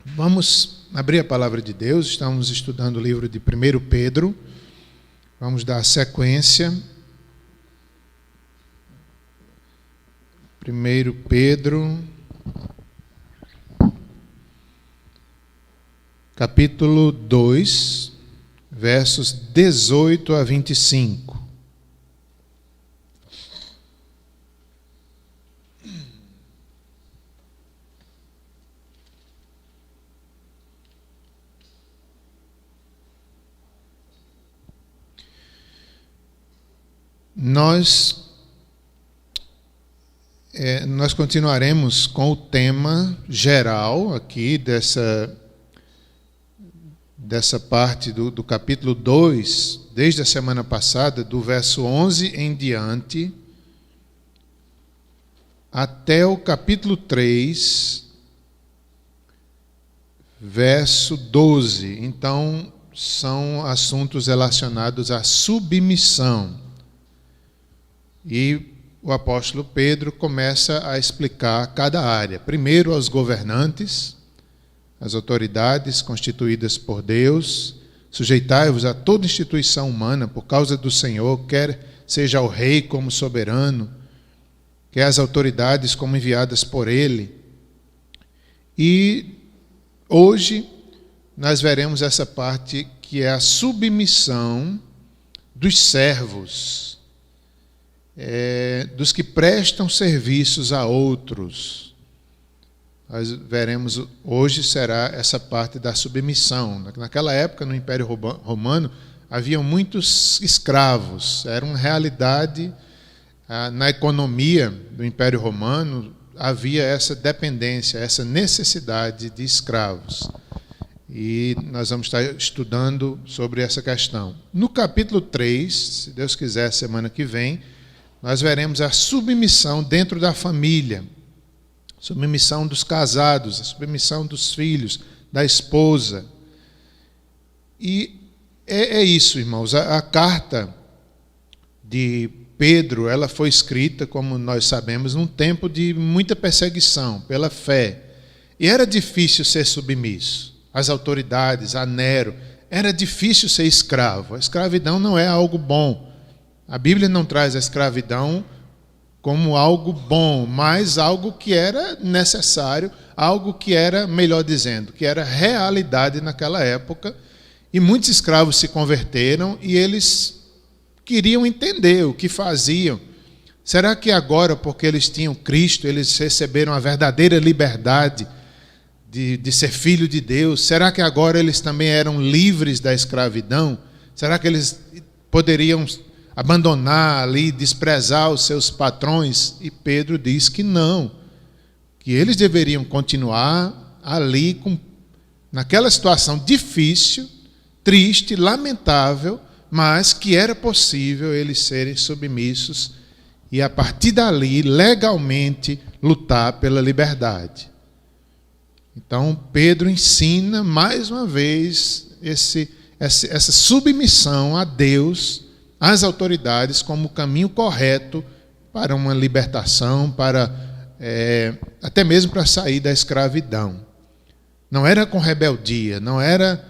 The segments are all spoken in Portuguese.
Vamos abrir a palavra de Deus, estamos estudando o livro de 1 Pedro, vamos dar sequência. 1 Pedro, capítulo 2, versos 18 a 25. Nós continuaremos com o tema geral aqui dessa parte do capítulo 2, desde a semana passada, do verso 11 em diante, até o capítulo 3, verso 12. Então, são assuntos relacionados à submissão. E o apóstolo Pedro começa a explicar cada área. Primeiro aos governantes, as autoridades constituídas por Deus. Sujeitai-vos a toda instituição humana por causa do Senhor, quer seja o rei como soberano, quer as autoridades como enviadas por ele. E hoje nós veremos essa parte que é a submissão dos servos, dos que prestam serviços a outros. Nós veremos, hoje será essa parte da submissão. Naquela época, no Império Romano, havia muitos escravos. Era uma realidade na economia do Império Romano, havia essa dependência, essa necessidade de escravos. E nós vamos estar estudando sobre essa questão. No capítulo 3, se Deus quiser, semana que vem, nós veremos a submissão dentro da família, submissão dos casados, a submissão dos filhos, da esposa. E é isso, irmãos. A carta de Pedro, ela foi escrita, como nós sabemos, num tempo de muita perseguição pela fé. E era difícil ser submisso às autoridades, a Nero. Era difícil ser escravo. A escravidão não é algo bom. A Bíblia não traz a escravidão como algo bom, mas algo que era necessário, algo que era, melhor dizendo, que era realidade naquela época. E muitos escravos se converteram e eles queriam entender o que faziam. Será que agora, porque eles tinham Cristo, eles receberam a verdadeira liberdade de ser filho de Deus? Será que agora eles também eram livres da escravidão? Será que eles poderiam abandonar ali, desprezar os seus patrões? E Pedro diz que não, que eles deveriam continuar ali naquela situação difícil, triste, lamentável, mas que era possível eles serem submissos e a partir dali, legalmente, lutar pela liberdade. Então, Pedro ensina mais uma vez essa submissão a Deus, às autoridades, como o caminho correto para uma libertação, até mesmo para sair da escravidão. Não era com rebeldia, não era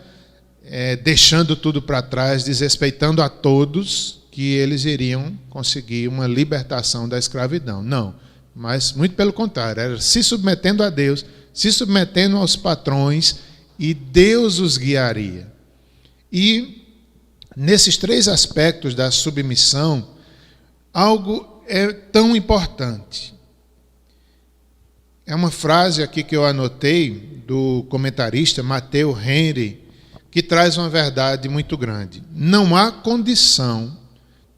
deixando tudo para trás, desrespeitando a todos, que eles iriam conseguir uma libertação da escravidão. Não, mas muito pelo contrário, era se submetendo a Deus, se submetendo aos patrões, e Deus os guiaria. E nesses três aspectos da submissão, algo é tão importante. É uma frase aqui que eu anotei do comentarista Matthew Henry, que traz uma verdade muito grande. Não há condição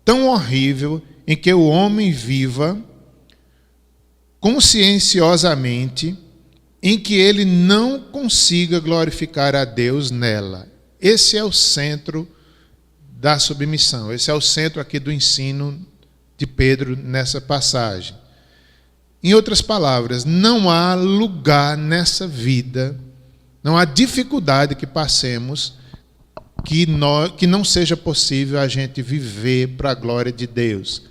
tão horrível em que o homem viva conscienciosamente em que ele não consiga glorificar a Deus nela. Esse é o centro da submissão. Esse é o centro aqui do ensino de Pedro nessa passagem. Em outras palavras, não há lugar nessa vida, não há dificuldade que passemos que não seja possível a gente viver para a glória de Deus.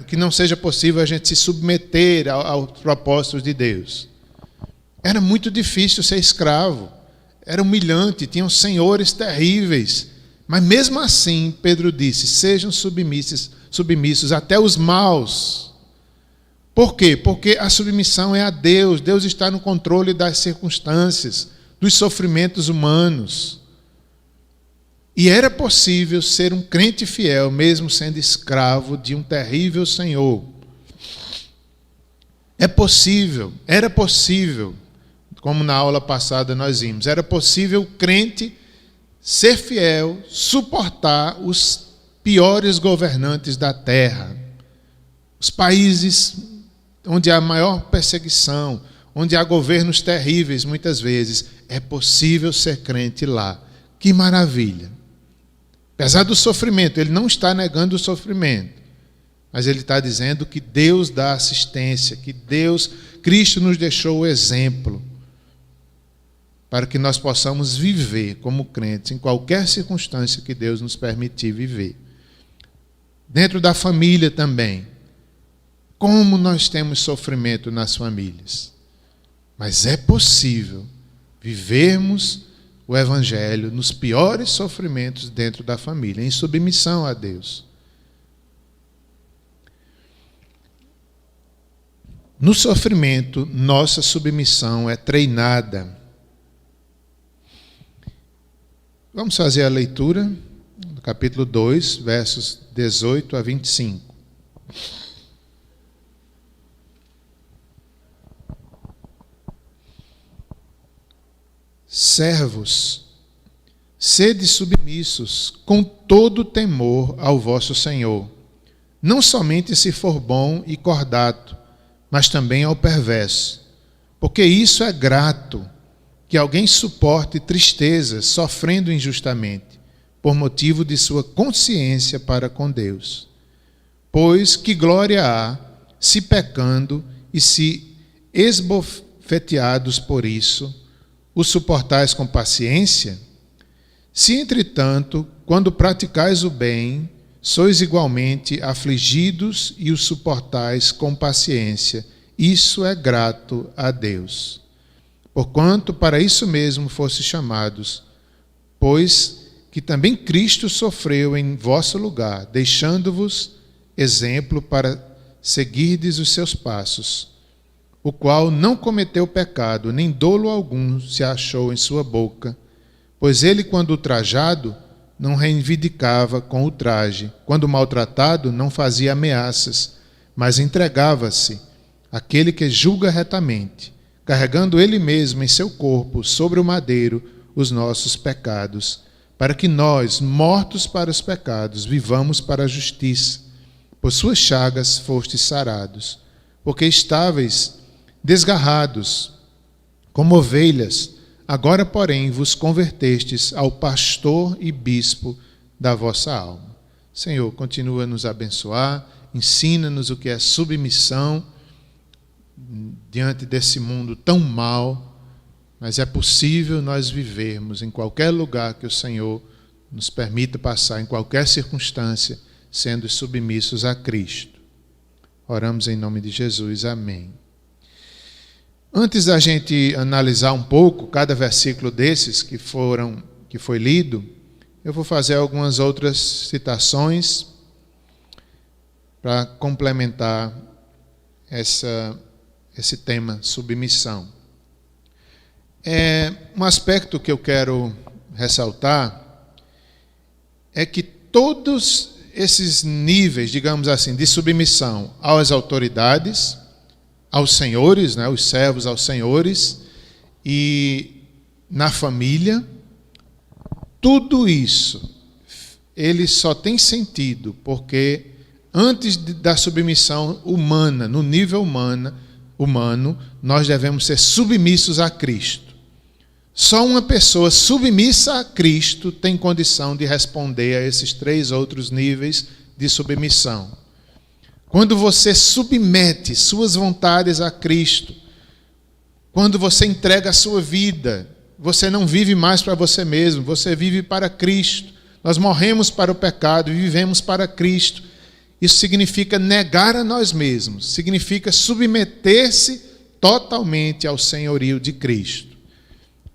Que não seja possível a gente se submeter aos propósitos de Deus. Era muito difícil ser escravo, era humilhante, tinham senhores terríveis. Mas mesmo assim, Pedro disse, sejam submissos até os maus. Por quê? Porque a submissão é a Deus. Deus está no controle das circunstâncias, dos sofrimentos humanos. E era possível ser um crente fiel, mesmo sendo escravo de um terrível senhor. É possível, era possível, como na aula passada nós vimos, era possível o crente ser fiel, suportar os piores governantes da terra, os países onde há maior perseguição, onde há governos terríveis muitas vezes. É possível ser crente lá. Que maravilha! Apesar do sofrimento, ele não está negando o sofrimento, mas ele está dizendo que Deus dá assistência, que Cristo nos deixou o exemplo para que nós possamos viver como crentes em qualquer circunstância que Deus nos permitir viver. Dentro da família também. Como nós temos sofrimento nas famílias. Mas é possível vivermos o Evangelho nos piores sofrimentos dentro da família, em submissão a Deus. No sofrimento, nossa submissão é treinada. Vamos fazer a leitura do capítulo 2, versos 18 a 25. Servos, sede submissos com todo temor ao vosso Senhor, não somente se for bom e cordato, mas também ao perverso, porque isso é grato, que alguém suporte tristeza, sofrendo injustamente, por motivo de sua consciência para com Deus. Pois que glória há, se pecando e se esbofeteados por isso, o suportais com paciência? Se, entretanto, quando praticais o bem, sois igualmente afligidos e o suportais com paciência, isso é grato a Deus. Porquanto para isso mesmo fostes chamados, pois que também Cristo sofreu em vosso lugar, deixando-vos exemplo para seguirdes os seus passos, o qual não cometeu pecado, nem dolo algum se achou em sua boca, pois ele, quando ultrajado, não reivindicava com ultraje, quando maltratado, não fazia ameaças, mas entregava-se àquele que julga retamente, carregando ele mesmo em seu corpo, sobre o madeiro, os nossos pecados, para que nós, mortos para os pecados, vivamos para a justiça. Por suas chagas fostes sarados, porque estáveis desgarrados, como ovelhas, agora, porém, vos convertestes ao pastor e bispo da vossa alma. Senhor, continua a nos abençoar, ensina-nos o que é submissão diante desse mundo tão mau, mas é possível nós vivermos em qualquer lugar que o Senhor nos permita passar, em qualquer circunstância, sendo submissos a Cristo. Oramos em nome de Jesus. Amém. Antes da gente analisar um pouco cada versículo desses que foi lido, eu vou fazer algumas outras citações para complementar esse tema, submissão. Um aspecto que eu quero ressaltar é que todos esses níveis, digamos assim, de submissão às autoridades, aos senhores, né, os servos aos senhores, e na família, tudo isso, ele só tem sentido porque antes da submissão humana, no nível humano, nós devemos ser submissos a Cristo. Só uma pessoa submissa a Cristo tem condição de responder a esses 3 outros níveis de submissão. Quando você submete suas vontades a Cristo, quando você entrega a sua vida, você não vive mais para você mesmo, você vive para Cristo. Nós morremos para o pecado e vivemos para Cristo. Isso significa negar a nós mesmos, significa submeter-se totalmente ao senhorio de Cristo.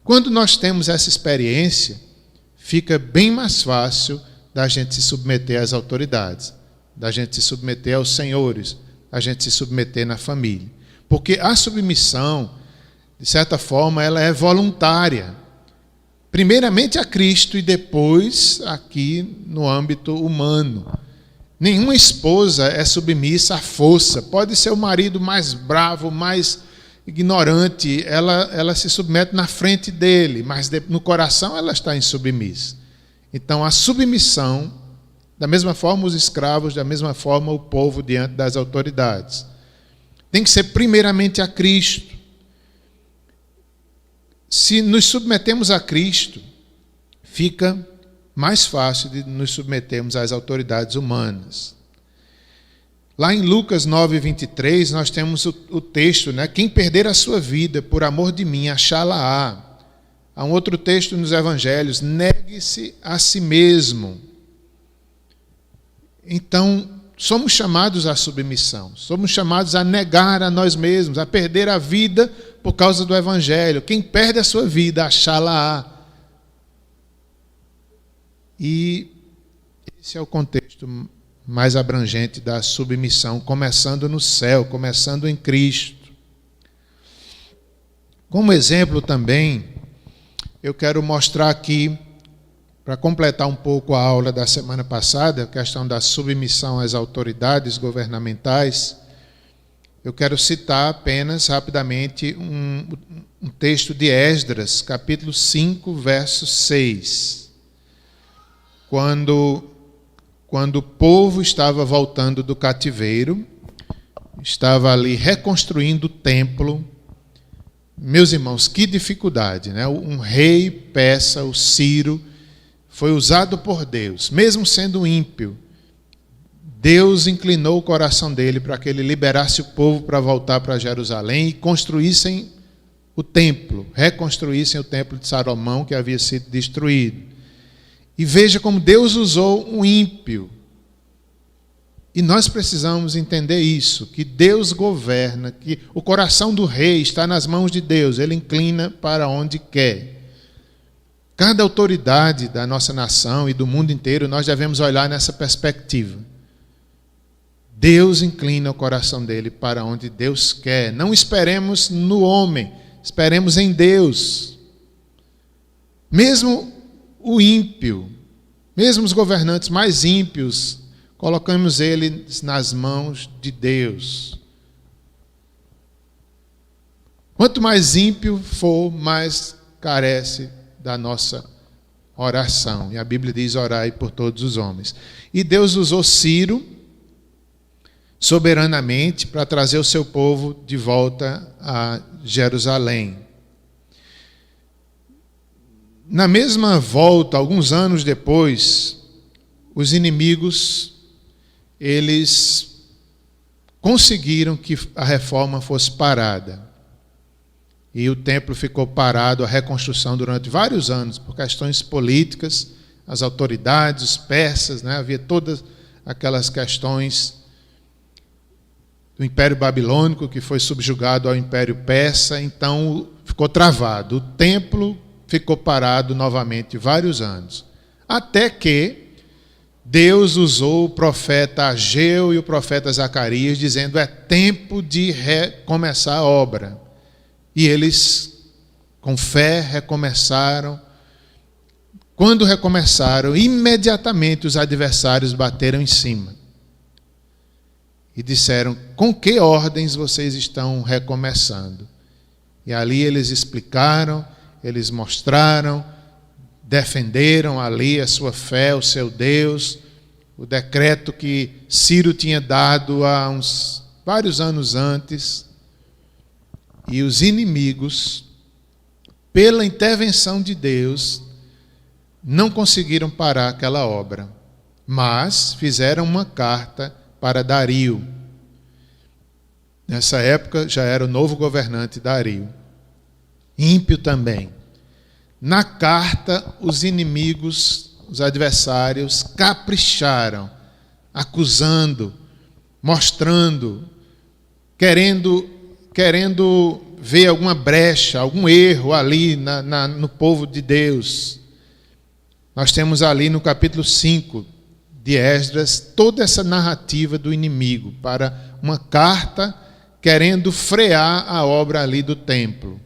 Quando nós temos essa experiência, fica bem mais fácil da gente se submeter às autoridades, da gente se submeter aos senhores, da gente se submeter na família. Porque a submissão, de certa forma, ela é voluntária. Primeiramente a Cristo e depois aqui no âmbito humano. Nenhuma esposa é submissa à força. Pode ser o marido mais bravo, mais ignorante, ela se submete na frente dele, mas no coração ela está insubmissa. Então a submissão, da mesma forma os escravos, da mesma forma o povo diante das autoridades, tem que ser primeiramente a Cristo. Se nos submetemos a Cristo, fica mais fácil de nos submetermos às autoridades humanas. Lá em Lucas 9:23, nós temos o texto, né? Quem perder a sua vida por amor de mim, achá-la-á. Há um outro texto nos evangelhos, negue-se a si mesmo. Então, somos chamados à submissão, somos chamados a negar a nós mesmos, a perder a vida por causa do evangelho. Quem perde a sua vida, achá-la-á. E esse é o contexto mais abrangente da submissão, começando no céu, começando em Cristo. Como exemplo também, eu quero mostrar aqui, para completar um pouco a aula da semana passada, a questão da submissão às autoridades governamentais, eu quero citar apenas rapidamente um texto de Esdras, capítulo 5, verso 6. Quando o povo estava voltando do cativeiro, estava ali reconstruindo o templo. Meus irmãos, que dificuldade, né? Um rei persa, o Ciro, foi usado por Deus, mesmo sendo ímpio. Deus inclinou o coração dele para que ele liberasse o povo para voltar para Jerusalém e construíssem o templo, reconstruíssem o templo de Salomão que havia sido destruído. E veja como Deus usou um ímpio. E nós precisamos entender isso, que Deus governa, que o coração do rei está nas mãos de Deus, ele inclina para onde quer. Cada autoridade da nossa nação e do mundo inteiro, nós devemos olhar nessa perspectiva. Deus inclina o coração dele para onde Deus quer. Não esperemos no homem, esperemos em Deus. Mesmo o ímpio, mesmo os governantes mais ímpios, colocamos eles nas mãos de Deus. Quanto mais ímpio for, mais carece da nossa oração. E a Bíblia diz: orai por todos os homens. E Deus usou Ciro soberanamente para trazer o seu povo de volta a Jerusalém. Na mesma volta, alguns anos depois, os inimigos, eles conseguiram que a reforma fosse parada. E o templo ficou parado, a reconstrução, durante vários anos, por questões políticas, as autoridades, os persas, né? Havia todas aquelas questões do Império Babilônico, que foi subjugado ao Império Persa, então ficou travado. O templo ficou parado novamente vários anos, até que Deus usou o profeta Ageu e o profeta Zacarias, dizendo: é tempo de recomeçar a obra. E eles, com fé, recomeçaram. Quando recomeçaram, imediatamente os adversários bateram em cima e disseram: com que ordens vocês estão recomeçando? E ali eles explicaram, eles mostraram, defenderam ali a sua fé, o seu Deus, o decreto que Ciro tinha dado há uns vários anos antes. E os inimigos, pela intervenção de Deus, não conseguiram parar aquela obra, mas fizeram uma carta para Dario. Nessa época já era o novo governante Dario. Ímpio também. Na carta, os inimigos, os adversários, capricharam, acusando, mostrando, querendo querendo ver alguma brecha, algum erro ali no povo de Deus. Nós temos ali no capítulo 5 de Esdras toda essa narrativa do inimigo para uma carta querendo frear a obra ali do templo.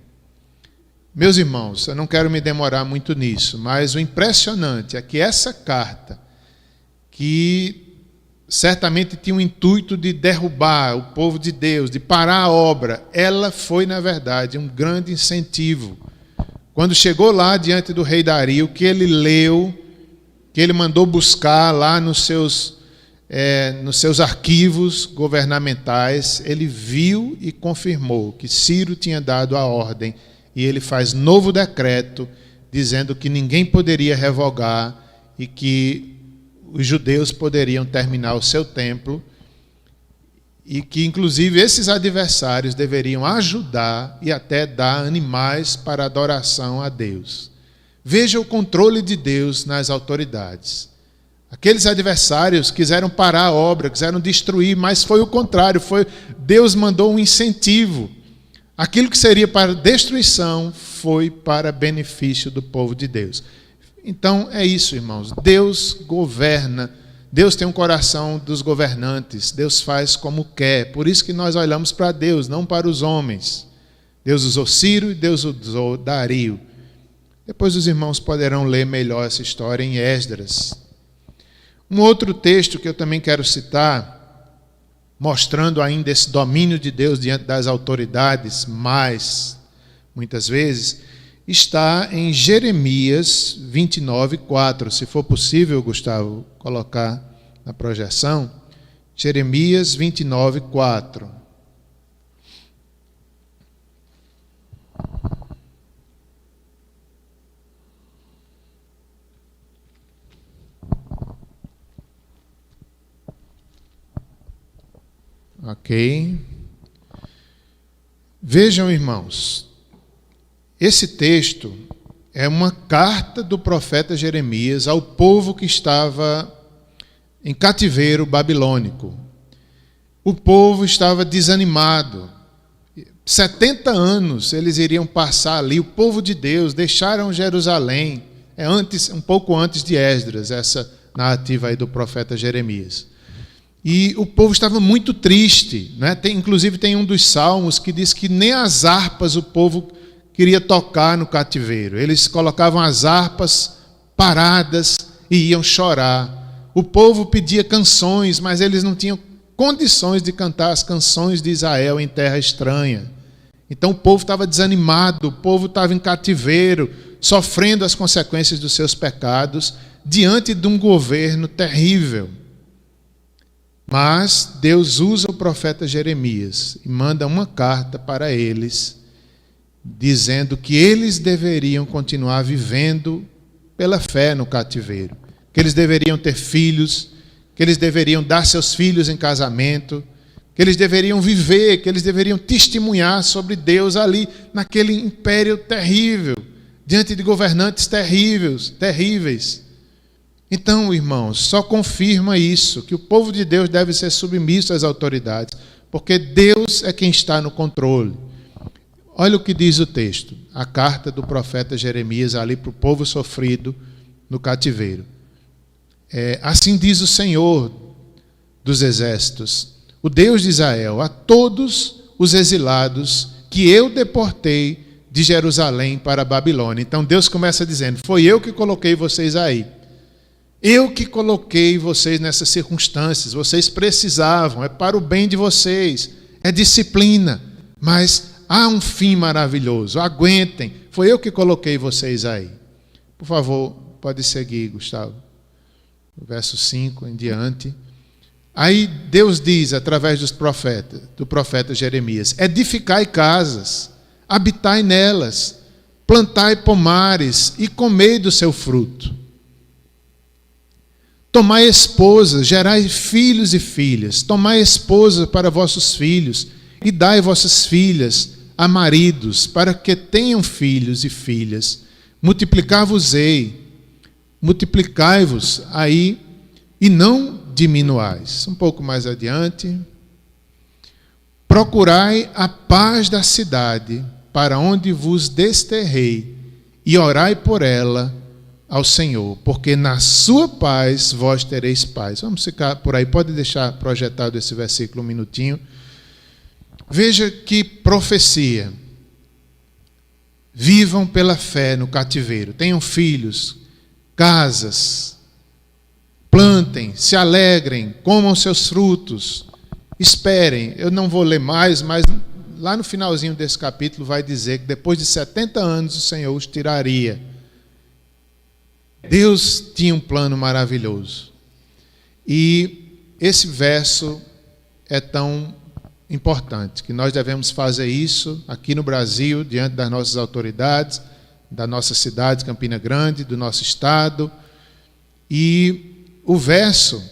Meus irmãos, eu não quero me demorar muito nisso, mas o impressionante é que essa carta, que certamente tinha o intuito de derrubar o povo de Deus, de parar a obra, ela foi, na verdade, um grande incentivo. Quando chegou lá diante do rei Dario, que ele leu, que ele mandou buscar lá nos seus arquivos governamentais, ele viu e confirmou que Ciro tinha dado a ordem, e ele faz novo decreto, dizendo que ninguém poderia revogar e que os judeus poderiam terminar o seu templo e que, inclusive, esses adversários deveriam ajudar e até dar animais para adoração a Deus. Veja o controle de Deus nas autoridades. Aqueles adversários quiseram parar a obra, quiseram destruir, mas foi o contrário. Deus mandou um incentivo. Aquilo que seria para destruição foi para benefício do povo de Deus. Então é isso, irmãos. Deus governa. Deus tem um coração dos governantes. Deus faz como quer. Por isso que nós olhamos para Deus, não para os homens. Deus usou Ciro e Deus usou Dario. Depois os irmãos poderão ler melhor essa história em Esdras. Um outro texto que eu também quero citar, mostrando ainda esse domínio de Deus diante das autoridades, mas, muitas vezes, está em Jeremias 29:4. Se for possível, Gustavo, colocar na projeção. Jeremias 29:4. Ok. Vejam, irmãos, esse texto é uma carta do profeta Jeremias ao povo que estava em cativeiro babilônico. O povo estava desanimado. 70 anos eles iriam passar ali. O povo de Deus deixaram Jerusalém. Um pouco antes de Esdras, essa narrativa aí do profeta Jeremias. E o povo estava muito triste, né? Inclusive tem um dos salmos que diz que nem as harpas o povo queria tocar no cativeiro. Eles colocavam as harpas paradas e iam chorar. O povo pedia canções, mas eles não tinham condições de cantar as canções de Israel em terra estranha. Então o povo estava desanimado, o povo estava em cativeiro, sofrendo as consequências dos seus pecados, diante de um governo terrível. Mas Deus usa o profeta Jeremias e manda uma carta para eles, dizendo que eles deveriam continuar vivendo pela fé no cativeiro, que eles deveriam ter filhos, que eles deveriam dar seus filhos em casamento, que eles deveriam viver, que eles deveriam testemunhar sobre Deus ali, naquele império terrível, diante de governantes terríveis. Então, irmãos, só confirma isso, que o povo de Deus deve ser submisso às autoridades, porque Deus é quem está no controle. Olha o que diz o texto, a carta do profeta Jeremias ali para o povo sofrido no cativeiro. Assim diz o Senhor dos exércitos, o Deus de Israel, a todos os exilados que eu deportei de Jerusalém para a Babilônia. Então Deus começa dizendo, foi eu que coloquei vocês aí. Eu que coloquei vocês nessas circunstâncias, vocês precisavam, é para o bem de vocês, é disciplina, mas há um fim maravilhoso, aguentem, foi eu que coloquei vocês aí. Por favor, pode seguir, Gustavo. Verso 5 em diante. Aí Deus diz, através do profeta Jeremias, edificai casas, habitai nelas, plantai pomares e comei do seu fruto. Tomai esposas, gerai filhos e filhas. Tomai esposas para vossos filhos e dai vossas filhas a maridos, para que tenham filhos e filhas. Multiplicai-vos-ei, multiplicai-vos aí e não diminuais. Um pouco mais adiante. procurai a paz da cidade, para onde vos desterrei, e orai por ela ao Senhor, porque na sua paz vós tereis paz. Vamos ficar por aí, pode deixar projetado esse versículo um minutinho. Veja que profecia. Vivam pela fé no cativeiro, tenham filhos, casas, plantem, se alegrem, comam seus frutos, esperem. Eu não vou ler mais, mas lá no finalzinho desse capítulo vai dizer que depois de 70 anos o Senhor os tiraria. Deus tinha um plano maravilhoso. E esse verso é tão importante, que nós devemos fazer isso aqui no Brasil, diante das nossas autoridades, da nossa cidade, Campina Grande, do nosso estado. E o verso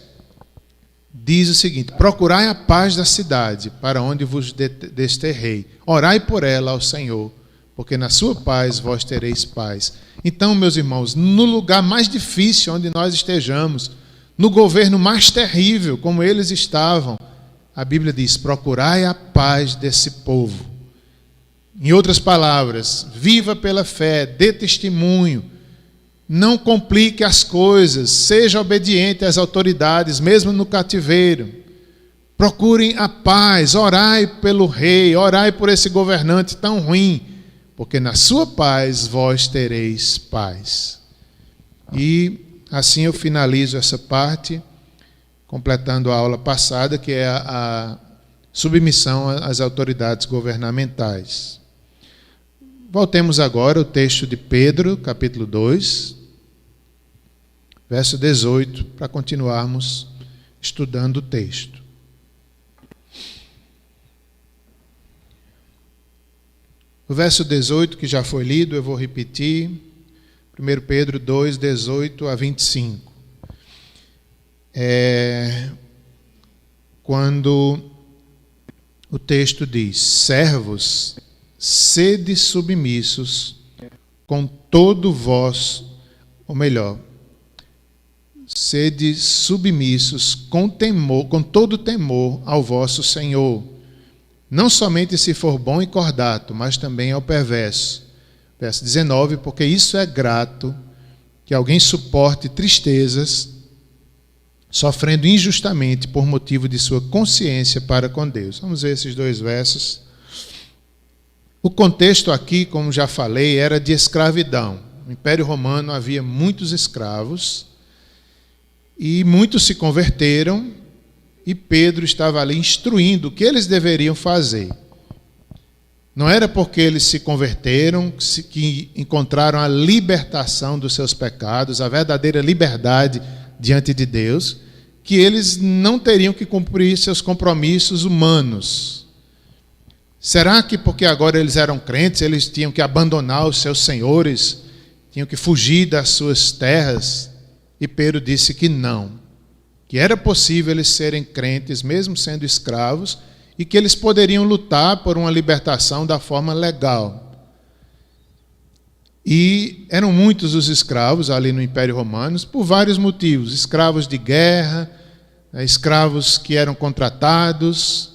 diz o seguinte: procurai a paz da cidade, para onde vos desterrei. Orai por ela ao Senhor, porque na sua paz vós tereis paz. Então, meus irmãos, no lugar mais difícil onde nós estejamos, no governo mais terrível, como eles estavam, a Bíblia diz: procurai a paz desse povo. Em outras palavras, viva pela fé, dê testemunho, não complique as coisas, seja obediente às autoridades, mesmo no cativeiro. Procurem a paz, orai pelo rei, orai por esse governante tão ruim, porque na sua paz vós tereis paz. E assim eu finalizo essa parte, completando a aula passada, que é a submissão às autoridades governamentais. Voltemos agora ao texto de Pedro, capítulo 2, verso 18, para continuarmos estudando o texto. O verso 18, que já foi lido, eu vou repetir. 1 Pedro 2, 18 a 25. Quando o texto diz: servos, sede submissos com todo vosso, ou melhor, sede submissos com temor, com todo temor ao vosso Senhor, não somente se for bom e cordato, mas também ao perverso. Verso 19, porque isso é grato, que alguém suporte tristezas, sofrendo injustamente por motivo de sua consciência para com Deus. Vamos ver esses dois versos. O contexto aqui, como já falei, era de escravidão. No Império Romano havia muitos escravos e muitos se converteram, e Pedro estava ali instruindo o que eles deveriam fazer. Não era porque eles se converteram, que encontraram a libertação dos seus pecados, a verdadeira liberdade diante de Deus, que eles não teriam que cumprir seus compromissos humanos. Será que porque agora eles eram crentes, eles tinham que abandonar os seus senhores, tinham que fugir das suas terras? E Pedro disse que não, que era possível eles serem crentes mesmo sendo escravos e que eles poderiam lutar por uma libertação da forma legal. E eram muitos os escravos ali no Império Romano por vários motivos: escravos de guerra, escravos que eram contratados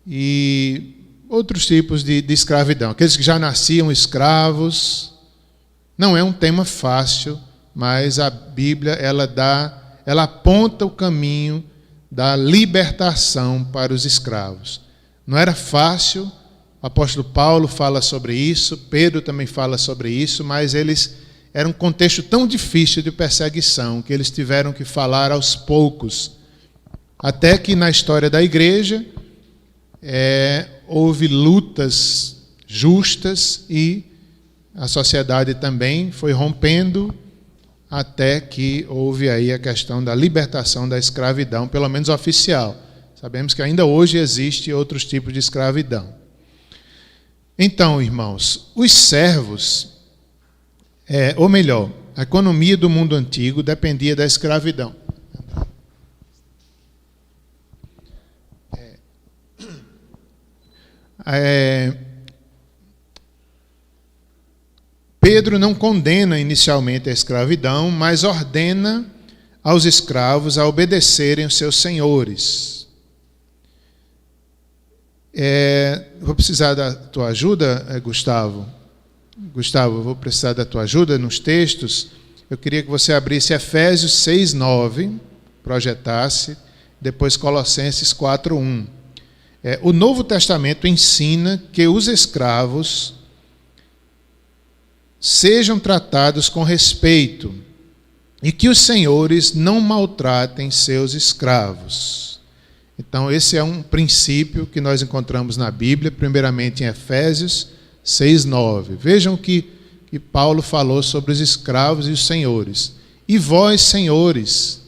e outros tipos de escravidão. Aqueles que já nasciam escravos. Não é um tema fácil, mas a Bíblia ela aponta o caminho da libertação para os escravos. Não era fácil, o apóstolo Paulo fala sobre isso, Pedro também fala sobre isso, mas era um contexto tão difícil de perseguição que eles tiveram que falar aos poucos, até que na história da igreja houve lutas justas e a sociedade também foi rompendo, até que houve aí a questão da libertação da escravidão, pelo menos oficial. Sabemos que ainda hoje existe outros tipos de escravidão. Então, irmãos, os servos, ou melhor, a economia do mundo antigo dependia da escravidão. Pedro não condena inicialmente a escravidão, mas ordena aos escravos a obedecerem os seus senhores. Vou precisar da tua ajuda, Gustavo. Gustavo, vou precisar da tua ajuda nos textos. Eu queria que você abrisse Efésios 6:9, projetasse, depois Colossenses 4:1. O Novo Testamento ensina que os escravos sejam tratados com respeito e que os senhores não maltratem seus escravos. Então, esse é um princípio que nós encontramos na Bíblia, primeiramente em Efésios 6:9. Vejam o que Paulo falou sobre os escravos e os senhores. E vós, senhores,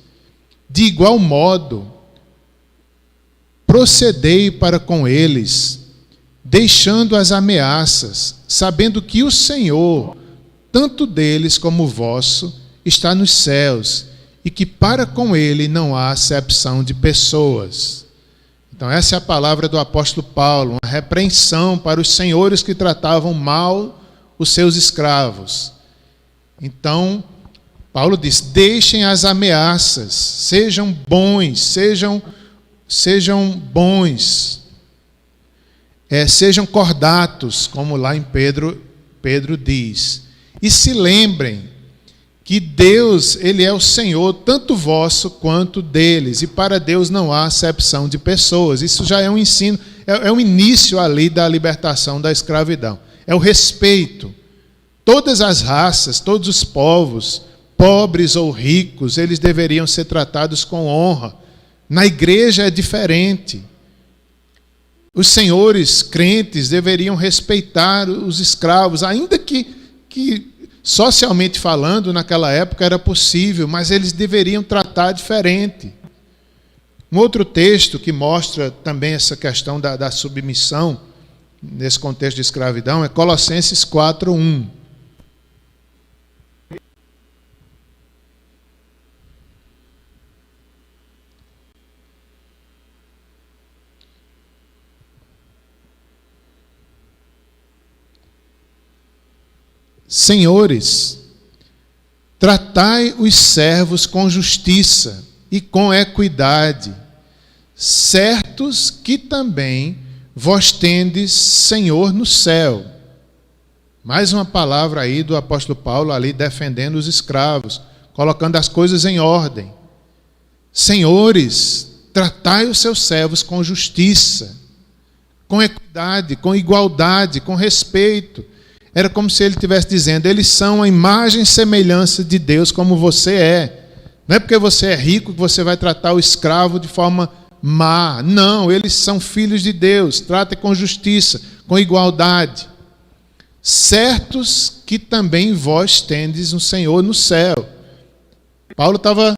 de igual modo, procedei para com eles, deixando as ameaças, sabendo que o Senhor, tanto deles como vosso, está nos céus, e que para com ele não há acepção de pessoas. Então essa é a palavra do apóstolo Paulo, uma repreensão para os senhores que tratavam mal os seus escravos. Então, Paulo diz, deixem as ameaças, sejam bons, sejam bons, sejam cordatos, como lá em Pedro diz. E se lembrem que Deus, Ele é o Senhor, tanto vosso quanto deles, e para Deus não há acepção de pessoas. Isso já é um ensino, é o início ali da libertação da escravidão. É o respeito. Todas as raças, todos os povos, pobres ou ricos, eles deveriam ser tratados com honra. Na igreja é diferente. Os senhores crentes deveriam respeitar os escravos, ainda que socialmente falando, naquela época era possível, mas eles deveriam tratar diferente. Um outro texto que mostra também essa questão da submissão, nesse contexto de escravidão, é Colossenses 4:1. Senhores, tratai os servos com justiça e com equidade, certos que também vós tendes Senhor no céu. Mais uma palavra aí do apóstolo Paulo ali defendendo os escravos, colocando as coisas em ordem. Senhores, tratai os seus servos com justiça, com equidade, com igualdade, com respeito. Era como se ele estivesse dizendo, eles são a imagem e semelhança de Deus como você é. Não é porque você é rico que você vai tratar o escravo de forma má. Não, eles são filhos de Deus. Tratem com justiça, com igualdade. Certos que também vós tendes um Senhor no céu. Paulo estava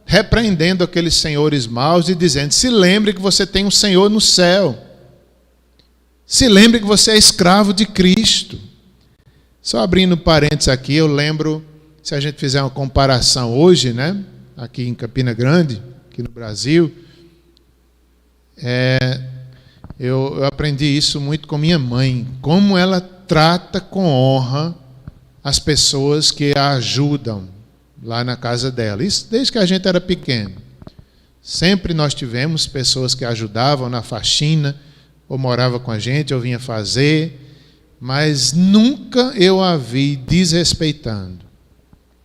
repreendendo aqueles senhores maus e dizendo, se lembre que você tem um Senhor no céu. Se lembre que você é escravo de Cristo. Só abrindo parênteses aqui, eu lembro, se a gente fizer uma comparação hoje, né, aqui em Campina Grande, aqui no Brasil, eu aprendi isso muito com minha mãe, como ela trata com honra as pessoas que a ajudam lá na casa dela. Isso desde que a gente era pequeno. Sempre nós tivemos pessoas que ajudavam na faxina, ou morava com a gente, ou vinha fazer, mas nunca eu a vi desrespeitando.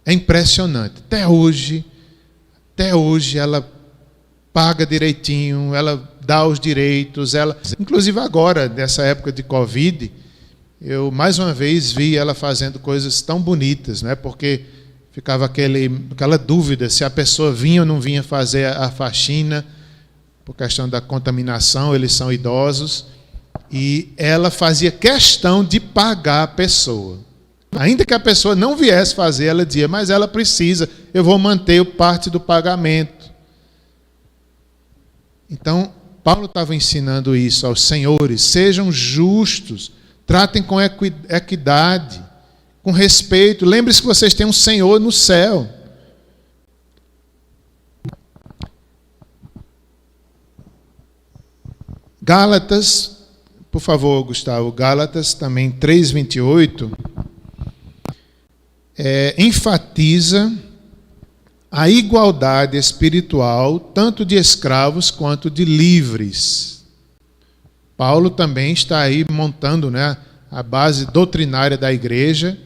É impressionante. Até hoje ela paga direitinho, ela dá os direitos, inclusive agora, nessa época de Covid, eu mais uma vez vi ela fazendo coisas tão bonitas, né? Porque ficava aquela dúvida se a pessoa vinha ou não vinha fazer a faxina, por questão da contaminação, eles são idosos, e ela fazia questão de pagar a pessoa. Ainda que a pessoa não viesse fazer, ela dizia, mas ela precisa, eu vou manter parte do pagamento. Então, Paulo estava ensinando isso aos senhores, sejam justos, tratem com equidade, com respeito, lembre-se que vocês têm um Senhor no céu. Gálatas, por favor, Gustavo, Gálatas também 3:28, enfatiza a igualdade espiritual, tanto de escravos quanto de livres. Paulo também está aí montando, né, a base doutrinária da igreja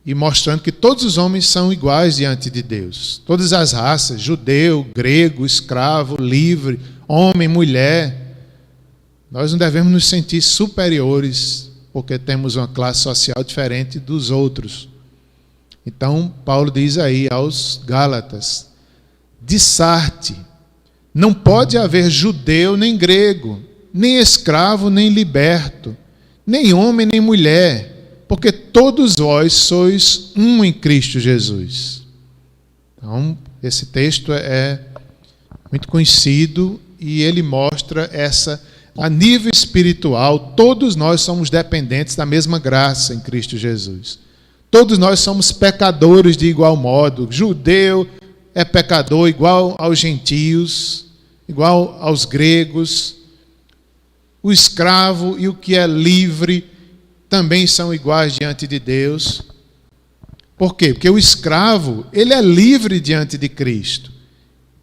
e mostrando que todos os homens são iguais diante de Deus. Todas as raças, judeu, grego, escravo, livre, homem, mulher. Nós não devemos nos sentir superiores porque temos uma classe social diferente dos outros. Então, Paulo diz aí aos Gálatas: dissarte, não pode haver judeu nem grego, nem escravo nem liberto, nem homem nem mulher, porque todos vós sois um em Cristo Jesus. Então, esse texto é muito conhecido e ele mostra a nível espiritual, todos nós somos dependentes da mesma graça em Cristo Jesus. Todos nós somos pecadores de igual modo. Judeu é pecador igual aos gentios, igual aos gregos. O escravo e o que é livre também são iguais diante de Deus. Por quê? Porque o escravo, ele é livre diante de Cristo.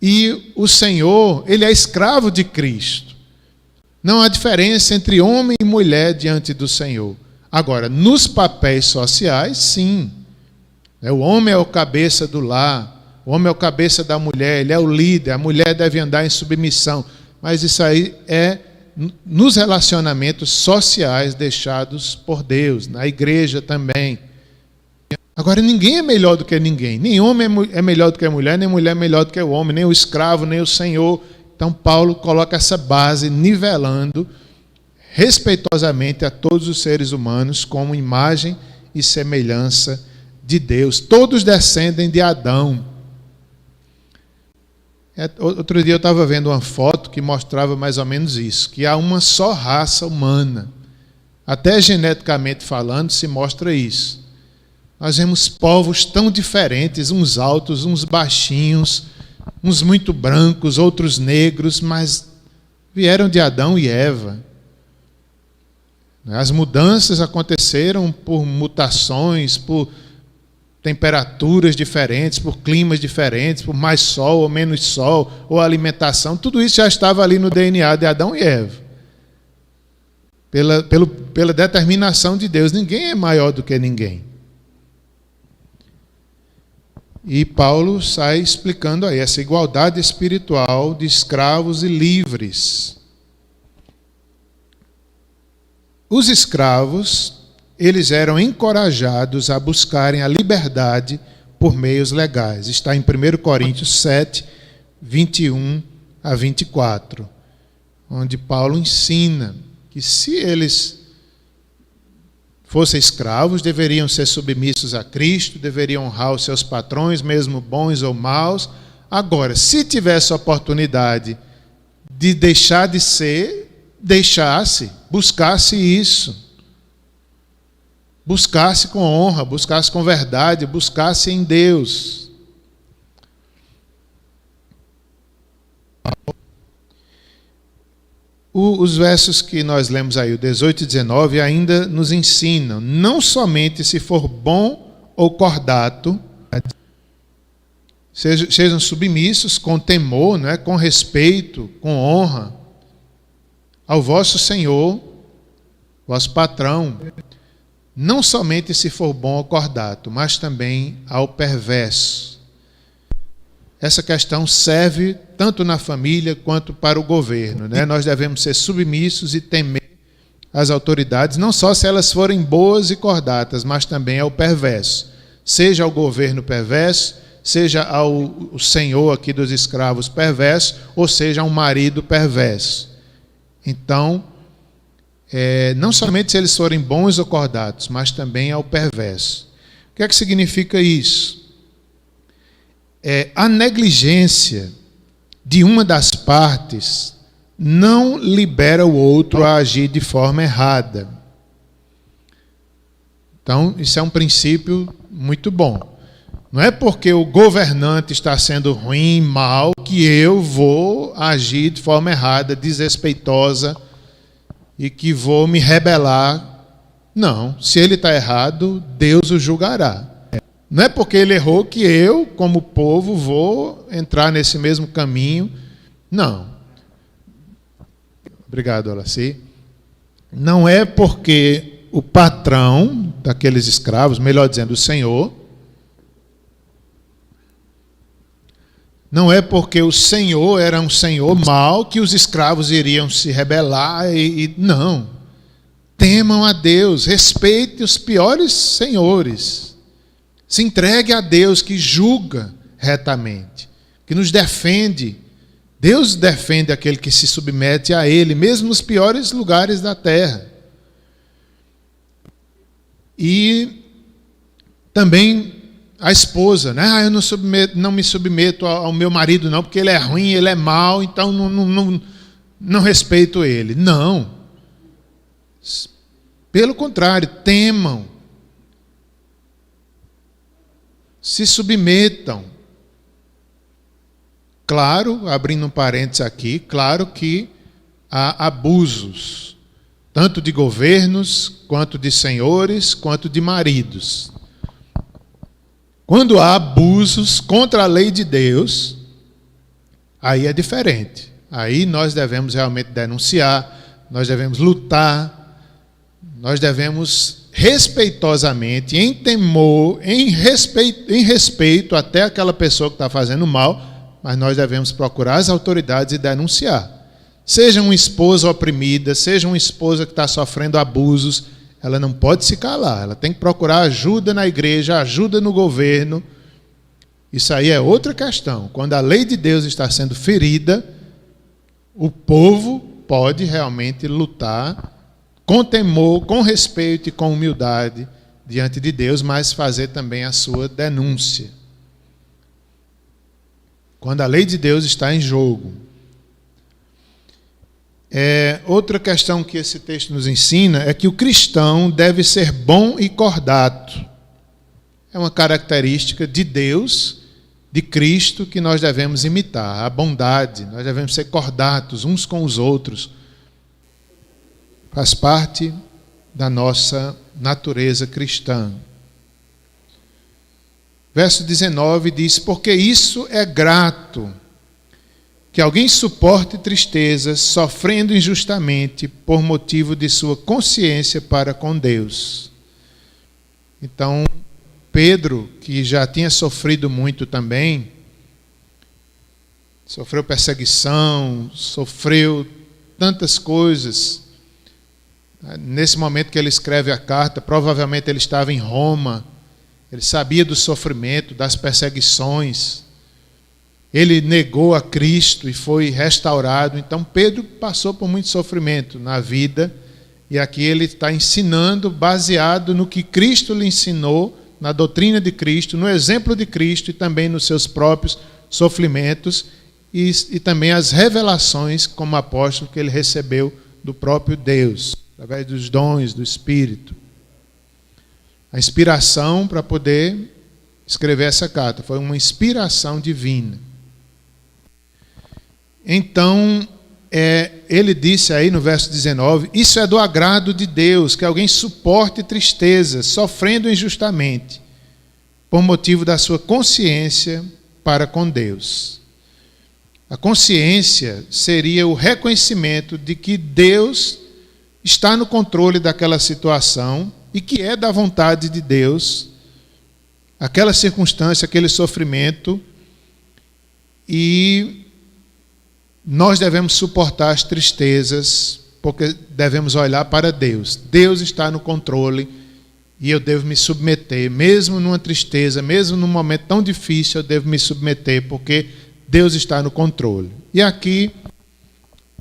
E o Senhor, ele é escravo de Cristo. Não há diferença entre homem e mulher diante do Senhor. Agora, nos papéis sociais, sim. O homem é o cabeça do lar, o homem é o cabeça da mulher, ele é o líder, a mulher deve andar em submissão. Mas isso aí é nos relacionamentos sociais deixados por Deus, na igreja também. Agora, ninguém é melhor do que ninguém. Nem homem é melhor do que a mulher, nem mulher é melhor do que o homem, nem o escravo, nem o senhor. Então, Paulo coloca essa base nivelando respeitosamente a todos os seres humanos como imagem e semelhança de Deus. Todos descendem de Adão. Outro dia eu estava vendo uma foto que mostrava mais ou menos isso, que há uma só raça humana. Até geneticamente falando se mostra isso. Nós vemos povos tão diferentes, uns altos, uns baixinhos, uns muito brancos, outros negros, mas vieram de Adão e Eva. As mudanças aconteceram por mutações, por temperaturas diferentes, por climas diferentes, por mais sol ou menos sol, ou alimentação. Tudo isso já estava ali no DNA de Adão e Eva. Pela determinação de Deus. Ninguém é maior do que ninguém. E Paulo sai explicando aí essa igualdade espiritual de escravos e livres. Os escravos, eles eram encorajados a buscarem a liberdade por meios legais. Está em 1 Coríntios 7, 21 a 24, onde Paulo ensina que se eles fossem escravos, deveriam ser submissos a Cristo, deveriam honrar os seus patrões, mesmo bons ou maus. Agora, se tivesse a oportunidade de deixar de ser, deixasse, buscasse isso. Buscasse com honra, buscasse com verdade, buscasse em Deus. Os versos que nós lemos aí, o 18 e 19, ainda nos ensinam, não somente se for bom ou cordato, sejam submissos com temor, né, com respeito, com honra, ao vosso Senhor, vosso patrão, não somente se for bom ou cordato, mas também ao perverso. Essa questão serve tanto na família quanto para o governo, né? Nós devemos ser submissos e temer as autoridades, não só se elas forem boas e cordatas, mas também ao perverso. Seja ao governo perverso, seja ao senhor aqui dos escravos perverso, ou seja, a um marido perverso. Então, não somente se eles forem bons ou cordatos, mas também ao perverso. O que é que significa isso? A negligência de uma das partes não libera o outro a agir de forma errada. Então, isso é um princípio muito bom. Não é porque o governante está sendo ruim, mal, que eu vou agir de forma errada, desrespeitosa, e que vou me rebelar. Não, se ele está errado, Deus o julgará. Não é porque ele errou que eu, como povo, vou entrar nesse mesmo caminho. Não. Obrigado, Alaci. não é porque o patrão daqueles escravos, melhor dizendo, o senhor, não é porque o senhor era um senhor mau que os escravos iriam se rebelar não. Temam a Deus, respeite os piores senhores. Se entregue a Deus que julga retamente, que nos defende. Deus defende aquele que se submete a Ele, mesmo nos piores lugares da terra. E também a esposa, né? Eu não me submeto ao meu marido não, porque ele é ruim, ele é mau, então não respeito ele. Não. Pelo contrário, temam. Se submetam. Claro, abrindo um parênteses aqui, claro que há abusos, tanto de governos, quanto de senhores, quanto de maridos. Quando há abusos contra a lei de Deus, aí é diferente. Aí nós devemos realmente denunciar, nós devemos lutar, nós devemos respeitosamente, em temor, em respeito até aquela pessoa que está fazendo mal, mas nós devemos procurar as autoridades e denunciar. Seja uma esposa oprimida, seja uma esposa que está sofrendo abusos, ela não pode se calar, ela tem que procurar ajuda na igreja, ajuda no governo. Isso aí é outra questão. Quando a lei de Deus está sendo ferida, o povo pode realmente lutar com temor, com respeito e com humildade diante de Deus, mas fazer também a sua denúncia. Quando a lei de Deus está em jogo. Outra questão que esse texto nos ensina é que o cristão deve ser bom e cordato. É uma característica de Deus, de Cristo, que nós devemos imitar. A bondade, nós devemos ser cordatos uns com os outros. Faz parte da nossa natureza cristã. Verso 19 diz: porque isso é grato, que alguém suporte tristezas, sofrendo injustamente, por motivo de sua consciência para com Deus. Então, Pedro, que já tinha sofrido muito também, sofreu perseguição, sofreu tantas coisas. Nesse momento que ele escreve a carta, provavelmente ele estava em Roma, ele sabia do sofrimento, das perseguições. Ele negou a Cristo e foi restaurado. Então Pedro passou por muito sofrimento na vida, e aqui ele está ensinando baseado no que Cristo lhe ensinou, na doutrina de Cristo, no exemplo de Cristo e também nos seus próprios sofrimentos e também as revelações como apóstolo que ele recebeu do próprio Deus, através dos dons do Espírito. A inspiração para poder escrever essa carta foi uma inspiração divina. Então, ele disse aí no verso 19, isso é do agrado de Deus, que alguém suporte tristeza, sofrendo injustamente, por motivo da sua consciência para com Deus. A consciência seria o reconhecimento de que Deus está no controle daquela situação e que é da vontade de Deus aquela circunstância, aquele sofrimento, e nós devemos suportar as tristezas, porque devemos olhar para Deus. Deus está no controle e eu devo me submeter, mesmo numa tristeza, mesmo num momento tão difícil, eu devo me submeter, porque Deus está no controle. E aqui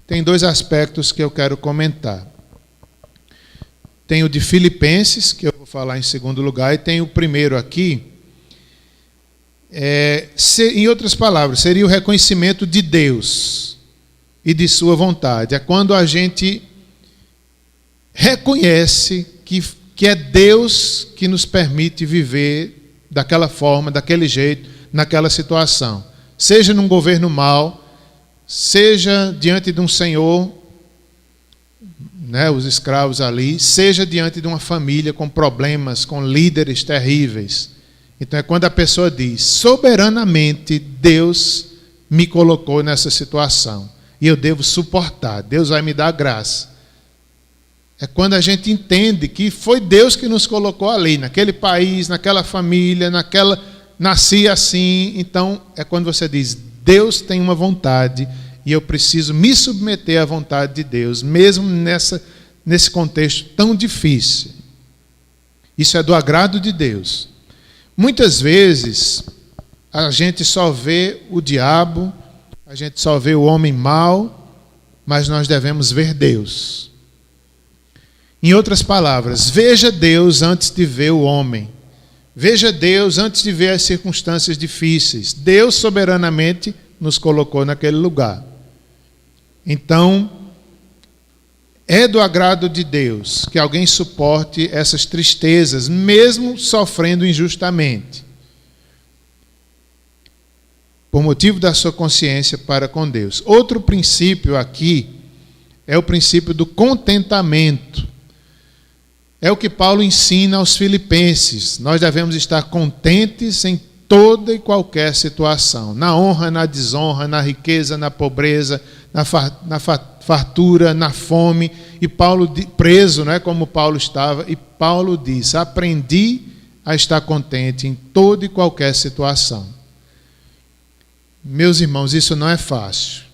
tem dois aspectos que eu quero comentar. Tem o de Filipenses, que eu vou falar em segundo lugar, e tem o primeiro aqui. Em outras palavras, seria o reconhecimento de Deus e de sua vontade. É quando a gente reconhece que é Deus que nos permite viver daquela forma, daquele jeito, naquela situação. Seja num governo mau, seja diante de um senhor, né, os escravos ali, seja diante de uma família com problemas, com líderes terríveis. Então é quando a pessoa diz, soberanamente Deus me colocou nessa situação e eu devo suportar, Deus vai me dar graça. É quando a gente entende que foi Deus que nos colocou ali, naquele país, naquela família, nasci assim. Então, é quando você diz, Deus tem uma vontade e eu preciso me submeter à vontade de Deus, mesmo nesse contexto tão difícil. Isso é do agrado de Deus. Muitas vezes, a gente só vê o diabo, a gente só vê o homem mau, mas nós devemos ver Deus. Em outras palavras, veja Deus antes de ver o homem. Veja Deus antes de ver as circunstâncias difíceis. Deus soberanamente nos colocou naquele lugar. Então, é do agrado de Deus que alguém suporte essas tristezas, mesmo sofrendo injustamente, por motivo da sua consciência para com Deus. Outro princípio aqui é o princípio do contentamento. É o que Paulo ensina aos filipenses. Nós devemos estar contentes em toda e qualquer situação. Na honra, na desonra, na riqueza, na pobreza, na fartura, na fome. E Paulo, preso, né, como Paulo estava, e Paulo diz, aprendi a estar contente em toda e qualquer situação. Meus irmãos, isso não é fácil.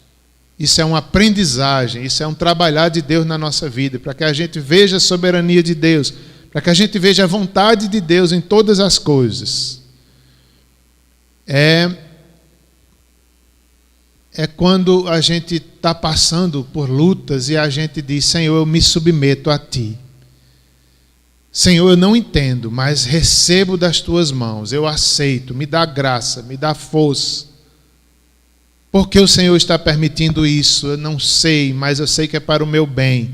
Isso é uma aprendizagem, isso é um trabalhar de Deus na nossa vida, para que a gente veja a soberania de Deus, para que a gente veja a vontade de Deus em todas as coisas. É quando a gente está passando por lutas e a gente diz, Senhor, eu me submeto a Ti. Senhor, eu não entendo, mas recebo das Tuas mãos, eu aceito, me dá graça, me dá força. Por que o Senhor está permitindo isso? Eu não sei, mas eu sei que é para o meu bem.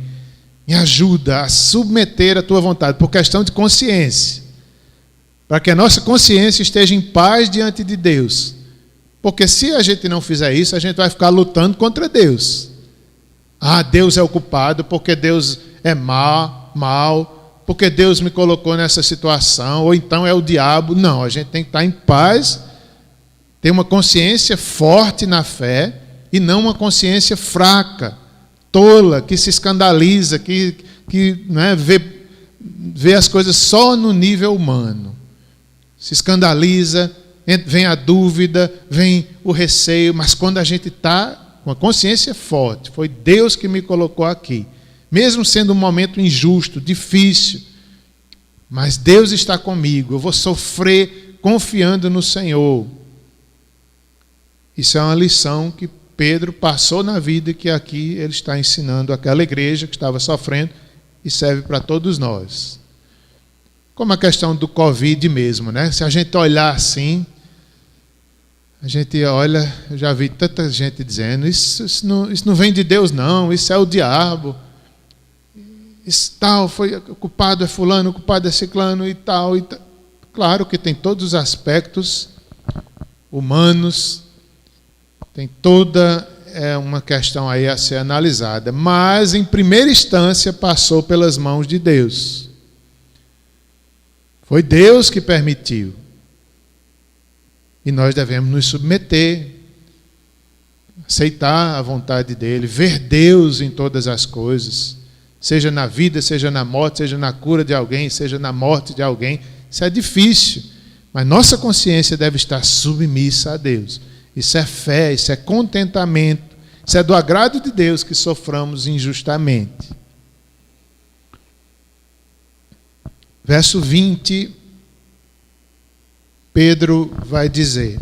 Me ajuda a submeter a Tua vontade, por questão de consciência. Para que a nossa consciência esteja em paz diante de Deus. Porque se a gente não fizer isso, a gente vai ficar lutando contra Deus. Ah, Deus é o culpado, porque Deus é mal, porque Deus me colocou nessa situação, ou então é o diabo. Não, a gente tem que estar em paz, ter uma consciência forte na fé e não uma consciência fraca, tola, que se escandaliza, que né, vê as coisas só no nível humano. Se escandaliza, vem a dúvida, vem o receio, mas quando a gente está com a consciência forte, foi Deus que me colocou aqui, mesmo sendo um momento injusto, difícil, mas Deus está comigo, eu vou sofrer confiando no Senhor. Isso é uma lição que Pedro passou na vida e que aqui ele está ensinando àquela igreja que estava sofrendo e serve para todos nós. Como a questão do Covid mesmo, né? Se a gente olhar assim, a gente olha, eu já vi tanta gente dizendo, isso não vem de Deus não, isso é o diabo. Isso tal, o culpado é fulano, o culpado é ciclano e tal. Claro que tem todos os aspectos humanos, tem toda uma questão aí a ser analisada, mas em primeira instância passou pelas mãos de Deus. Foi Deus que permitiu. E nós devemos nos submeter, aceitar a vontade dele, ver Deus em todas as coisas, seja na vida, seja na morte, seja na cura de alguém, seja na morte de alguém. Isso é difícil, mas nossa consciência deve estar submissa a Deus. Isso é fé, isso é contentamento, isso é do agrado de Deus que soframos injustamente. Verso 20, Pedro vai dizer: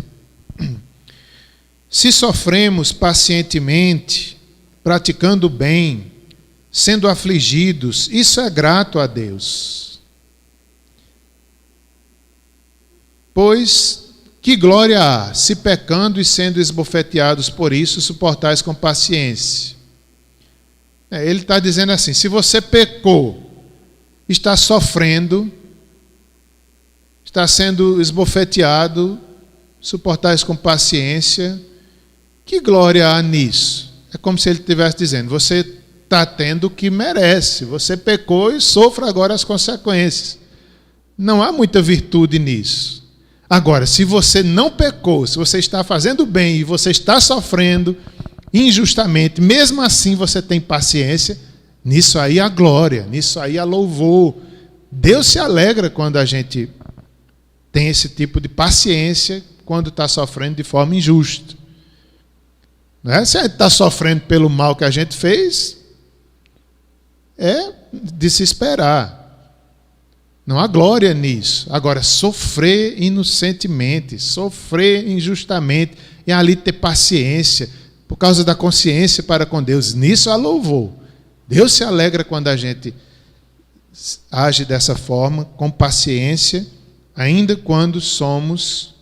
se sofremos pacientemente, praticando o bem, sendo afligidos, isso é grato a Deus. Pois que glória há, se pecando e sendo esbofeteados por isso, suportais com paciência. Ele está dizendo assim, se você pecou, está sofrendo, está sendo esbofeteado, suportais com paciência, que glória há nisso? É como se ele estivesse dizendo, você está tendo o que merece, você pecou e sofra agora as consequências. Não há muita virtude nisso. Agora, se você não pecou, se você está fazendo bem e você está sofrendo injustamente, mesmo assim você tem paciência, Nisso aí há glória, nisso aí há louvor. Deus se alegra quando a gente tem esse tipo de paciência quando está sofrendo de forma injusta. Não é? Se a gente está sofrendo pelo mal que a gente fez, é de se esperar. Não há glória nisso. Agora, sofrer inocentemente, sofrer injustamente, e ali ter paciência, por causa da consciência para com Deus, nisso há louvor. Deus se alegra quando a gente age dessa forma, com paciência, ainda quando somos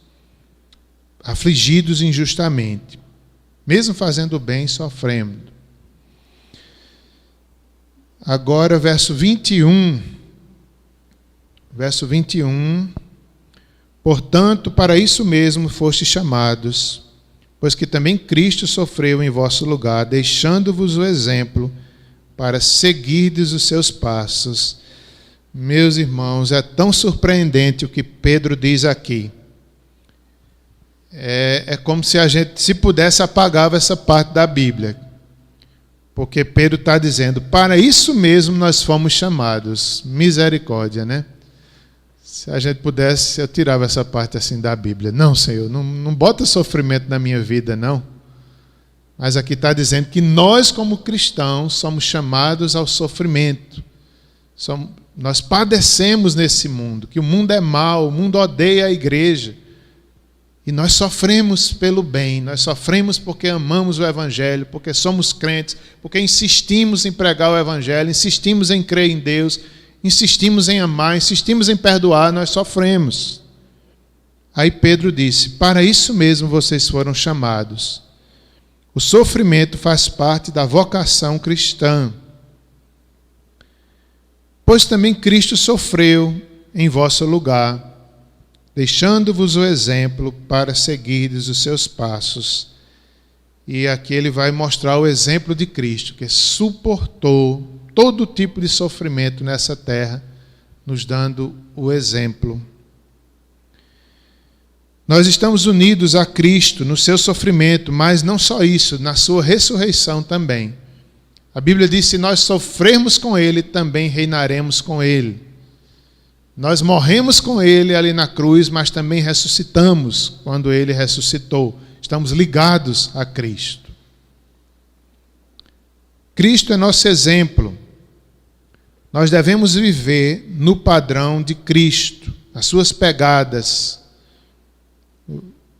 afligidos injustamente. Mesmo fazendo bem, sofrendo. Agora, verso 21. Verso 21. Portanto, para isso mesmo fostes chamados, pois que também Cristo sofreu em vosso lugar, deixando-vos o exemplo, para seguirdes os seus passos. Meus irmãos, é tão surpreendente o que Pedro diz aqui. É como se a gente, se pudesse, apagava essa parte da Bíblia. Porque Pedro está dizendo, para isso mesmo nós fomos chamados. Misericórdia, né? Se a gente pudesse, eu tirava essa parte assim da Bíblia. Não, Senhor, não bota sofrimento na minha vida, não. Mas aqui está dizendo que nós, como cristãos, somos chamados ao sofrimento. Nós padecemos nesse mundo, que o mundo é mau, o mundo odeia a igreja. E nós sofremos pelo bem, nós sofremos porque amamos o Evangelho, porque somos crentes, porque insistimos em pregar o Evangelho, insistimos em crer em Deus, insistimos em amar, insistimos em perdoar, nós sofremos. Aí Pedro disse, para isso mesmo vocês foram chamados. O sofrimento faz parte da vocação cristã. Pois também Cristo sofreu em vosso lugar, deixando-vos o exemplo para seguirdes os seus passos. E aqui ele vai mostrar o exemplo de Cristo, que suportou todo tipo de sofrimento nessa terra, nos dando o exemplo. Nós estamos unidos a Cristo no seu sofrimento, mas não só isso, na sua ressurreição também. A Bíblia diz, se nós sofrermos com Ele, também reinaremos com Ele. Nós morremos com Ele ali na cruz, mas também ressuscitamos quando Ele ressuscitou. Estamos ligados a Cristo. Cristo é nosso exemplo. Nós devemos viver no padrão de Cristo, as suas pegadas.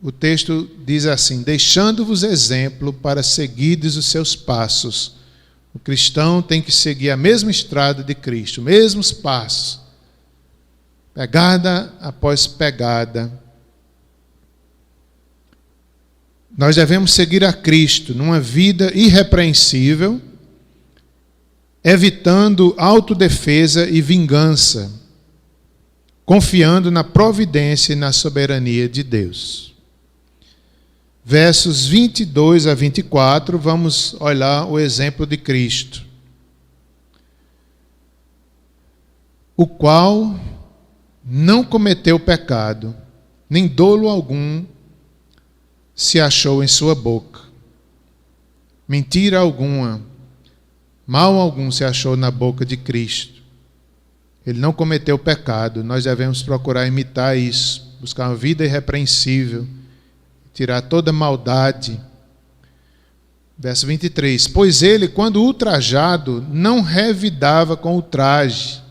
O texto diz assim, deixando-vos exemplo para seguirdes os seus passos. O cristão tem que seguir a mesma estrada de Cristo, mesmos passos. Pegada após pegada. Nós devemos seguir a Cristo numa vida irrepreensível, evitando autodefesa e vingança, confiando na providência e na soberania de Deus. Versos 22 a 24, vamos olhar o exemplo de Cristo, o qual não cometeu pecado, nem dolo algum se achou em sua boca. Mentira alguma, mal algum se achou na boca de Cristo. Ele não cometeu pecado, nós devemos procurar imitar isso, buscar uma vida irrepreensível, tirar toda maldade. Verso 23, pois ele, quando ultrajado, não revidava com ultraje,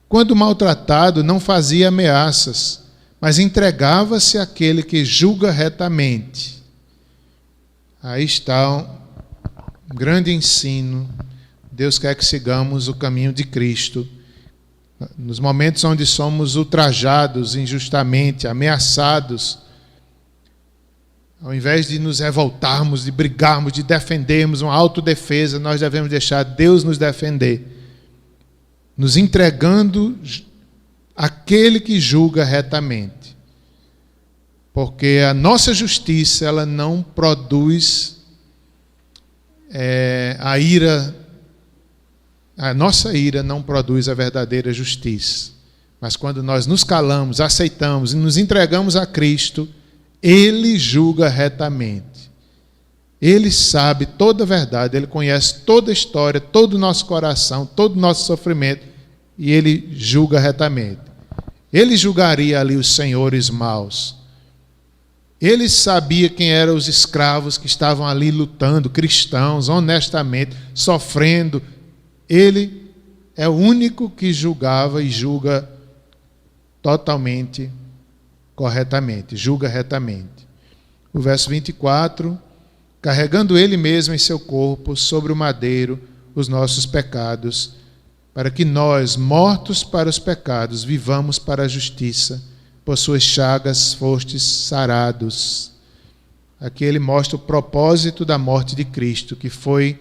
quando maltratado, não fazia ameaças, mas entregava-se àquele que julga retamente. Aí está um grande ensino. Deus quer que sigamos o caminho de Cristo. Nos momentos onde somos ultrajados injustamente, ameaçados, ao invés de nos revoltarmos, de brigarmos, de defendermos uma autodefesa, nós devemos deixar Deus nos defender, nos entregando àquele que julga retamente. Porque a nossa justiça, ela não produz a ira. A nossa ira não produz a verdadeira justiça. Mas quando nós nos calamos, aceitamos e nos entregamos a Cristo, Ele julga retamente. Ele sabe toda a verdade, Ele conhece toda a história, todo o nosso coração, todo o nosso sofrimento, e Ele julga retamente. Ele julgaria ali os senhores maus. Ele sabia quem eram os escravos que estavam ali lutando, cristãos, honestamente, sofrendo. Ele é o único que julgava e julga totalmente, corretamente, julga retamente. O verso 24, carregando Ele mesmo em seu corpo, sobre o madeiro, os nossos pecados, para que nós, mortos para os pecados, vivamos para a justiça. Por suas chagas fostes sarados. Aqui ele mostra o propósito da morte de Cristo, que foi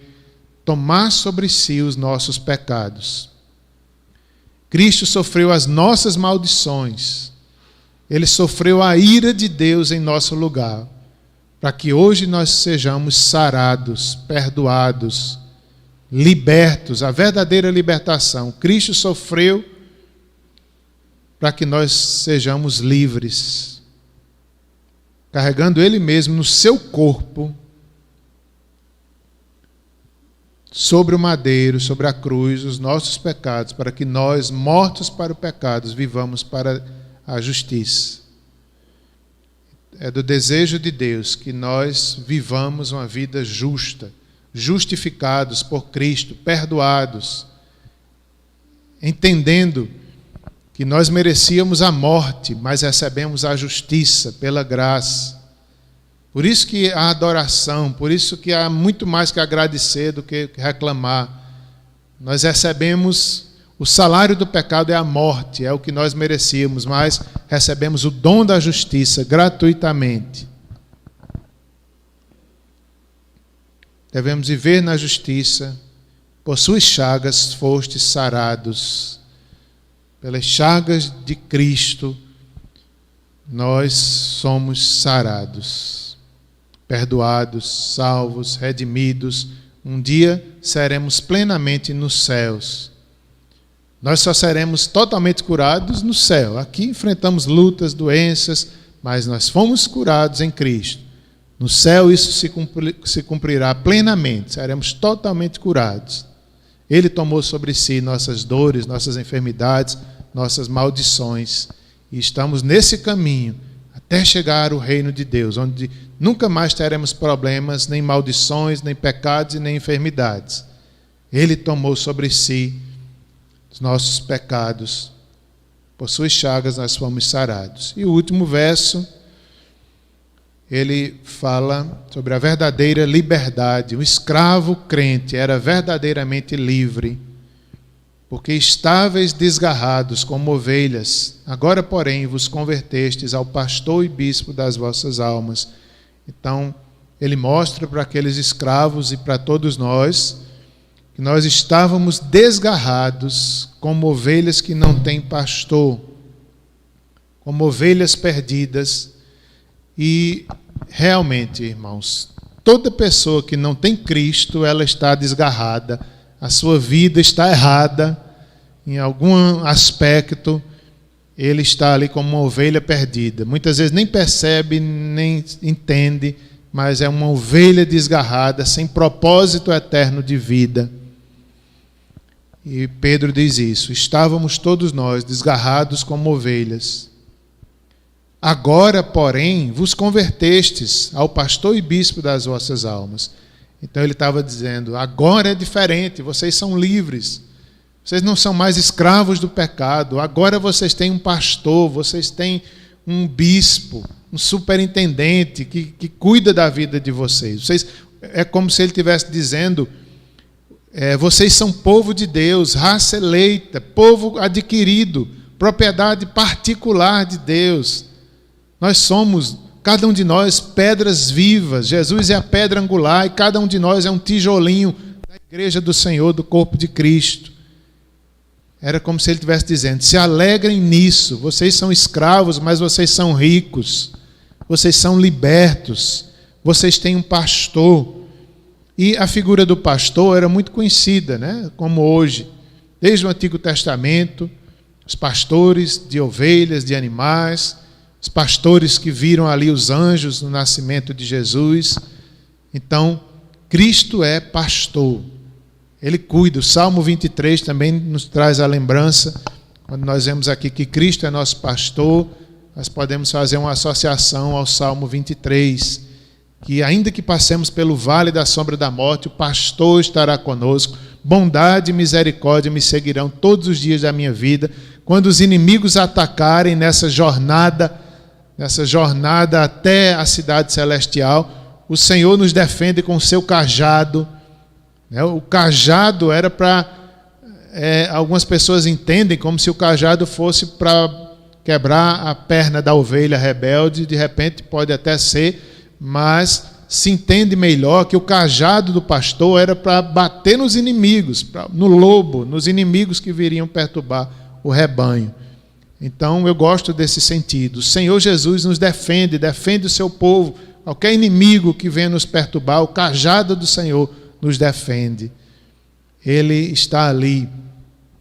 tomar sobre si os nossos pecados. Cristo sofreu as nossas maldições. Ele sofreu a ira de Deus em nosso lugar, para que hoje nós sejamos sarados, perdoados, libertos, a verdadeira libertação. Cristo sofreu para que nós sejamos livres, carregando Ele mesmo no seu corpo, sobre o madeiro, sobre a cruz, os nossos pecados, para que nós, mortos para o pecado, vivamos para a justiça. É do desejo de Deus que nós vivamos uma vida justa, justificados por Cristo, perdoados, entendendo que nós merecíamos a morte, mas recebemos a justiça pela graça. Por isso que há adoração, por isso que há muito mais que agradecer do que reclamar. Nós recebemos, o salário do pecado é a morte, é o que nós merecíamos, mas recebemos o dom da justiça gratuitamente. Devemos viver na justiça, por suas chagas fostes sarados. Pelas chagas de Cristo, nós somos sarados, perdoados, salvos, redimidos. Um dia seremos plenamente nos céus. Nós só seremos totalmente curados no céu. Aqui enfrentamos lutas, doenças, mas nós fomos curados em Cristo. No céu isso se cumprirá plenamente, seremos totalmente curados. Ele tomou sobre si nossas dores, nossas enfermidades, nossas maldições. E estamos nesse caminho até chegar ao reino de Deus, onde nunca mais teremos problemas, nem maldições, nem pecados e nem enfermidades. Ele tomou sobre si os nossos pecados. Por suas chagas nós fomos sarados. E o último verso, ele fala sobre a verdadeira liberdade. O escravo crente era verdadeiramente livre, porque estáveis desgarrados como ovelhas, agora, porém, vos convertestes ao pastor e bispo das vossas almas. Então, ele mostra para aqueles escravos e para todos nós que nós estávamos desgarrados como ovelhas que não têm pastor, como ovelhas perdidas. E realmente, irmãos, toda pessoa que não tem Cristo, ela está desgarrada, a sua vida está errada, em algum aspecto, ele está ali como uma ovelha perdida. Muitas vezes nem percebe, nem entende, mas é uma ovelha desgarrada, sem propósito eterno de vida. E Pedro diz isso: estávamos todos nós desgarrados como ovelhas. Agora, porém, vos convertestes ao pastor e bispo das vossas almas. Então ele estava dizendo, agora é diferente, vocês são livres. Vocês não são mais escravos do pecado. Agora vocês têm um pastor, vocês têm um bispo, um superintendente que cuida da vida de vocês. É como se ele estivesse dizendo, vocês são povo de Deus, raça eleita, povo adquirido, propriedade particular de Deus. Nós somos, cada um de nós, pedras vivas. Jesus é a pedra angular e cada um de nós é um tijolinho da igreja do Senhor, do corpo de Cristo. Era como se ele estivesse dizendo, se alegrem nisso, vocês são escravos, mas vocês são ricos, vocês são libertos, vocês têm um pastor. E a figura do pastor era muito conhecida, né? Como hoje, desde o Antigo Testamento, os pastores de ovelhas, de animais, os pastores que viram ali os anjos no nascimento de Jesus. Então, Cristo é pastor. Ele cuida. O Salmo 23 também nos traz a lembrança, quando nós vemos aqui que Cristo é nosso pastor, nós podemos fazer uma associação ao Salmo 23, que ainda que passemos pelo vale da sombra da morte, o pastor estará conosco, bondade e misericórdia me seguirão todos os dias da minha vida. Quando os inimigos atacarem nessa jornada até a cidade celestial, o Senhor nos defende com o seu cajado. O cajado era para... algumas pessoas entendem como se o cajado fosse para quebrar a perna da ovelha rebelde. De repente pode até ser, mas se entende melhor que o cajado do pastor era para bater nos inimigos, no lobo, nos inimigos que viriam perturbar o rebanho. Então eu gosto desse sentido. O Senhor Jesus nos defende o seu povo. Qualquer inimigo que venha nos perturbar, o cajado do Senhor nos defende. Ele está ali,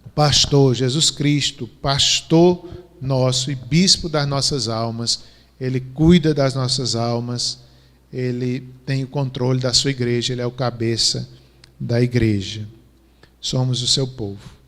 o pastor, Jesus Cristo, pastor nosso e bispo das nossas almas. Ele cuida das nossas almas, ele tem o controle da sua igreja, ele é o cabeça da igreja. Somos o seu povo.